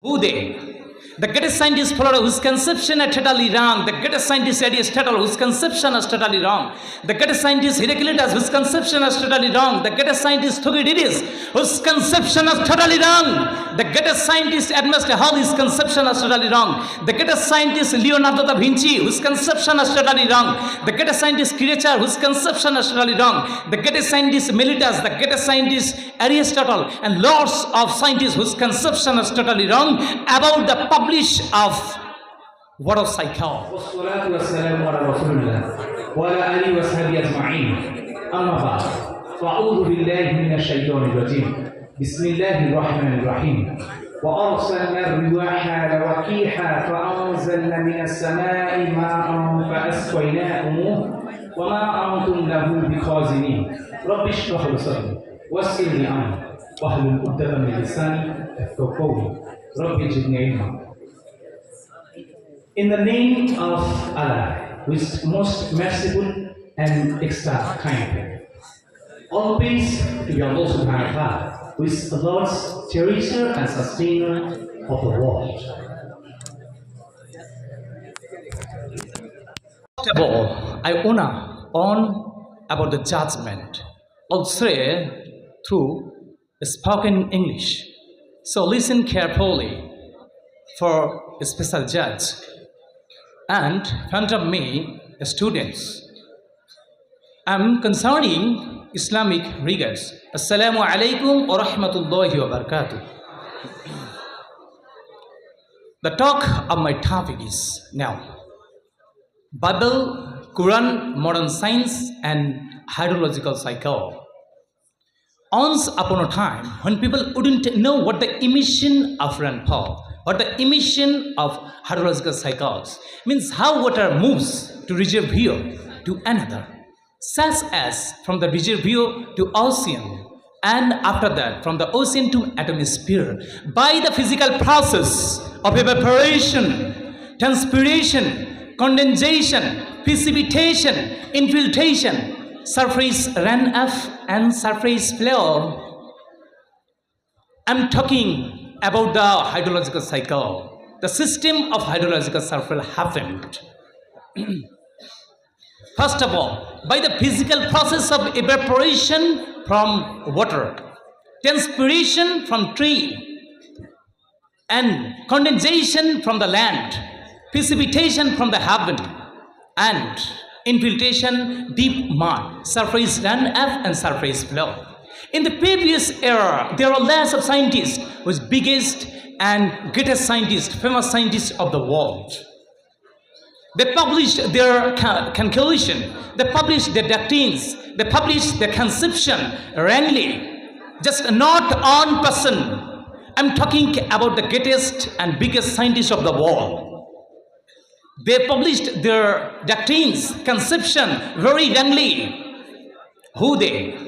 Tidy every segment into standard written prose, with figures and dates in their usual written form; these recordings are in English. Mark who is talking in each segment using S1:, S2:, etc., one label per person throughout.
S1: Who they? The greatest scientist Flora, whose conception are totally wrong. The greatest scientist Aristotle, whose conception is totally wrong. The greatest scientist Heraclitus, whose conception is totally wrong. The greatest scientist Thucydides, whose conception is totally wrong. The greatest scientist Edmund Hall, his conception is totally wrong. The greatest scientist Leonardo da Vinci, whose conception is totally wrong. The greatest scientist Creature, whose conception is totally wrong. The greatest scientist Melitus, the greatest scientist Aristotle, and lots of scientists whose conception is totally wrong about the publish of what of psychology.
S2: والصلاة والسلام على رسول الله وعلى آله وصحبه أجمعين. أما بعد فأعوذ بالله من الشيطان الرجيم. بسم الله الرحمن الرحيم. وأرسلنا الرياح لواقيح فأنزلنا من السماء ماء فأسقيناكموه وما أنتم له بخازنين. رب اشرح لي صدري ويسر لي أمري واحلل عقدة من لساني يفقهوا قولي. رب زدني علما. In the name of Allah, who is most merciful and extra kind. All praise to be Allah subhanahu wa ta'ala, who is the Lord's cherisher and sustainer of the world.
S1: First of all, I wanna on about the judgment, also through spoken English. So listen carefully for a special judge. And in front of me, the students. I'm concerning Islamic regards. Assalamu alaikum wa rahmatullahi wa barakatuh. The talk of my topic is now Bible, Quran, modern science, and hydrological cycle. Once upon a time, when people wouldn't know what the emission of rainfall, what the emission of hydrological cycles means, how water moves to reservoir to another, such as from the reservoir to ocean, and after that from the ocean to atmosphere, by the physical process of evaporation, transpiration, condensation, precipitation, infiltration, surface runoff, and surface flow. I'm talking about the hydrological cycle. The system of hydrological cycle happened. First of all, by the physical process of evaporation from water, transpiration from tree, and condensation from the land, precipitation from the heaven, and infiltration, deep mud, surface runoff, and surface flow. In the previous era, there are lots of scientists who is biggest and greatest scientists, famous scientists of the world. They published their conclusion, they published their doctrines, they published their conception randomly, just not on person. I'm talking about the greatest and biggest scientists of the world. They published their doctrines, conception very randomly. Who they?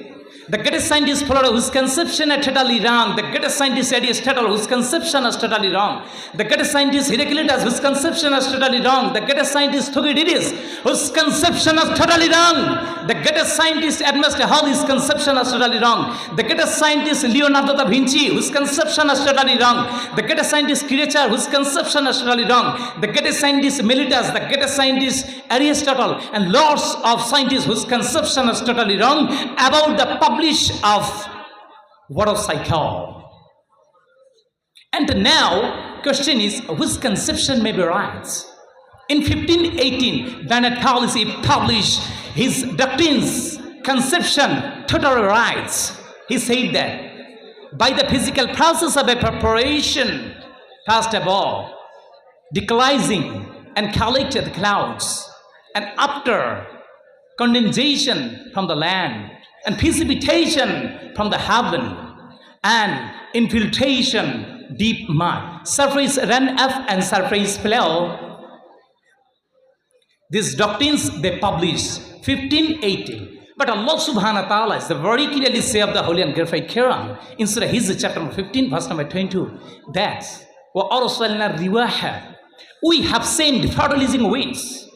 S1: The greatest scientist Flora, whose conception are totally wrong. The greatest scientist Aristotle, whose conception is totally wrong. The greatest scientist Heraclitus, whose conception is totally wrong. The greatest scientist Thucydides, whose conception is totally wrong. The greatest scientist Edmund Hall, his conception is totally wrong. The greatest scientist Leonardo da Vinci, whose conception is totally wrong. The greatest scientist Creature, whose conception is totally wrong. The greatest scientist Melitus, the greatest scientist Aristotle, and lots of scientists whose conception is totally wrong about the publish of what of psychology. And now, question is, whose conception may be right? In 1518, Bernard Palissy published his doctrines, conception, totally right. He said that by the physical process of evaporation, first of all, decreasing and collected clouds, and after condensation from the land, and precipitation from the heaven, and infiltration, deep mud, surface runoff, and surface flow. These doctrines they published 1518. But Allah subhanahu wa ta'ala is the very clearly say of the Holy and Glorified Quran in Surah Hijr chapter 15 verse number 22 that وَأَرْسَلْنَا الرِّيَاحَ, we have sent fertilizing winds.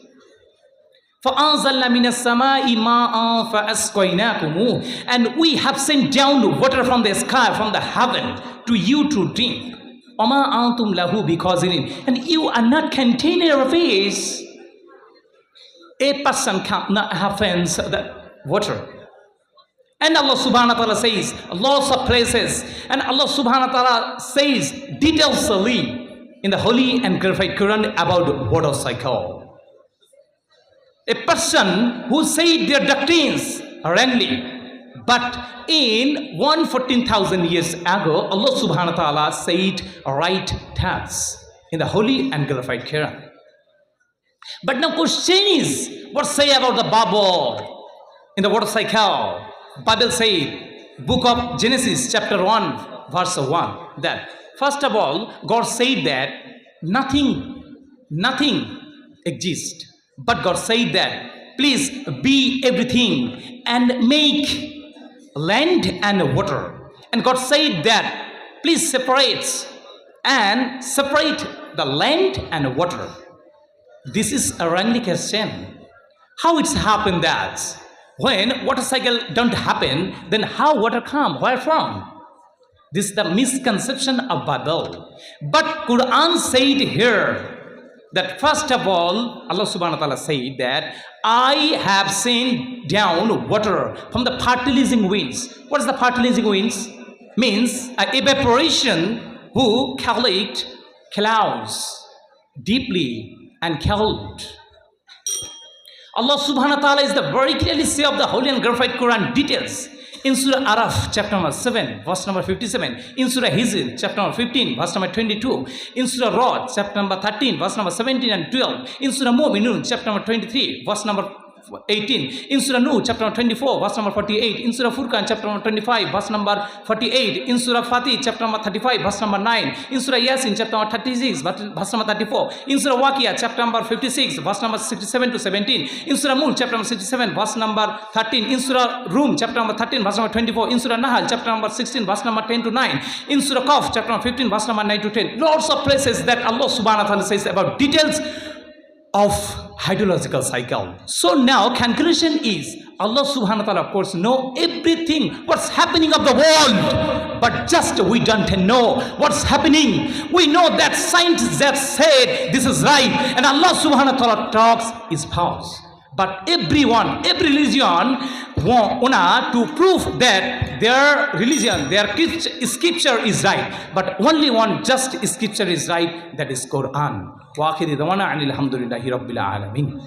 S1: فَأَنزَلْنَا مِنَ السَّمَاءِ مَاءً فَأَسْقَيْنَاكُمُوهُ, and we have sent down water from the sky, from the heaven, to you to drink. Ama antum lahu biqazinin. And you are not contained in your face. A person cannot happens the water. And Allah subhanahu wa ta'ala says, lots of places, and Allah subhanahu wa ta'ala says detailedly in the holy and glorified Quran about water cycle. A person who said their doctrines wrongly, but in 114,000 years ago, Allah subhanahu wa ta'ala said right thoughts in the holy and glorified Quran. But now question is, what say about the bubble in the water cycle? Bible said, book of Genesis chapter 1 verse 1, that first of all God said that nothing exists, but God said that please be everything and make land and water. And God said that please separate the land and water. This is a wrongly question. How it's happened that when water cycle don't happen, then how water come? Where from? This is the misconception of Bible. But Quran said here that first of all, Allah subhanahu wa ta'ala said that I have sent down water from the fertilizing winds. What is the fertilizing winds? Means evaporation who collect clouds deeply and cold. Allah subhanahu wa ta'ala is the very clearly say of the holy and glorified Quran details in Surah Araf chapter number 7 verse number 57, in Surah Hijr chapter number 15 verse number 22, in Surah Rod chapter number 13 verse number 17 and 12, in Surah Mu'minun chapter number 23 verse number 18, in Surah Nuh chapter number 24 verse number 48, in Surah Furqan chapter number 25 verse number 48, in Surah Fatih chapter number 35 verse number 9, in Surah Yasin chapter number 36 verse number 34, in Surah Waqiyah chapter number 56 verse number 67 to 17, in Surah Mulk chapter number 67 verse number 13, in Surah Rum chapter number 13 verse number 24, in Surah Nahl chapter number 16 verse number 10 to 9, in Surah Qaf chapter number 15 verse number 9 to 10. Lots of places that Allah subhanahu wa ta'ala says about details of hydrological cycle. So now conclusion is Allah subhanahu wa ta'ala of course know everything what's happening of the world, but just we don't know what's happening. We know that scientists that said this is right and Allah subhanahu wa ta'ala talks is false. But every religion want to prove that their religion, their scripture is right. But only one just scripture is right, that is Quran. Wa akhiri dawana anil hamdulillahi rabbil alamin.